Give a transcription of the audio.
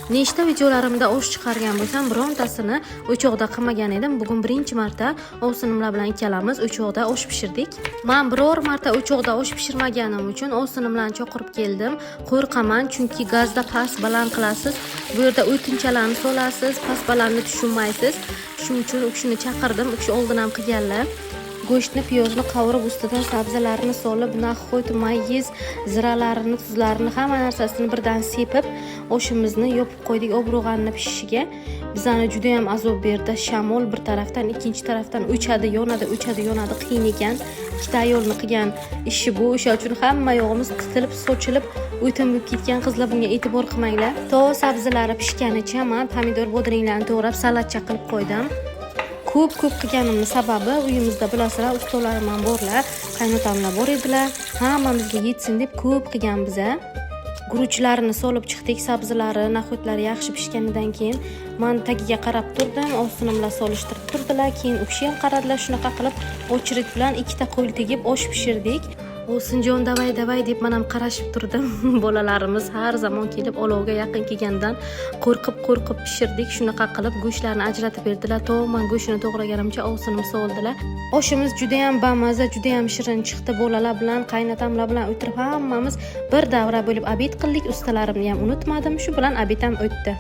Nechta videolarimda osh chiqargan bo'lsam, birontasini o'choqda qilmagan edim. Bugun birinchi marta ovsinimlar bilan ikkalamiz o'choqda osh pishirdik. Men biror marta o'choqda osh pishirmaganim uchun ovsinim bilan chaqirib keldim. Qo'rqaman, chunki gazda past baland qilasiz. Bu yerda o'tinchalarni solasiz, past balandni tushunmaysiz. Shuning uchun u kishini chaqirdim. U kishi oldin ham qilganlar. Go'shtni, piyozni qovurib, ustidan sabzilarni solib, naxot, mayiz, ziralarini, tuzlarini, hamma narsasini birdan sepib, oshimizni yopib qo'ydik obro'g'anni pishishiga. Bizani juda ham azob berdi. Shamol bir tarafdan, ikkinchi tarafdan o'chadi, yonadi, qiyin ekan. Ikkita ayolni qilgan ishi bu. O'sha uchun hamma yog'imiz titilib, sochilib, o'tin bo'lib ketgan. Qizlar bunga e'tibor qilmanglar. To sabzilari pishganicha men pomidor bodringlarni to'g'rab salatcha qilib qo'ydim. Ko'p qilganimning sababi uyimizda bilasizlar, ustalarim ham borlar, qaynotamlar bor edilar. Hammamizga yetsin deb ko'p qilgan biza. Guruchlarni solib chiqdik, sabzilari, naxotlari yaxshi pishganidan keyin men tagiga qarab turdim, ovsinimlar solishtirib turdilar, keyin u kishi ham qaradilar, shunaqa qilib o'chirik bilan ikkita qo'l tegib osh pishirdik. Ovsinjon davay deb men ham qarashib turdim. Bolalarimiz har zamon kelib olovga yaqin kelgandan qo'rqib pishirdik. Shunaqa qilib go'shtlarni ajratib berdilar. Men go'shtini to'g'raganimcha ovsinim soldilar. Oshimiz juda ham bamaza, juda ham shirin chiqdi. Bolalar bilan, qaynotamlar bilan o'tirib hammamiz bir davra bo'lib obed qildik. Ustalarimni ham unutmadim. Shu bilan obed ham o'tdi.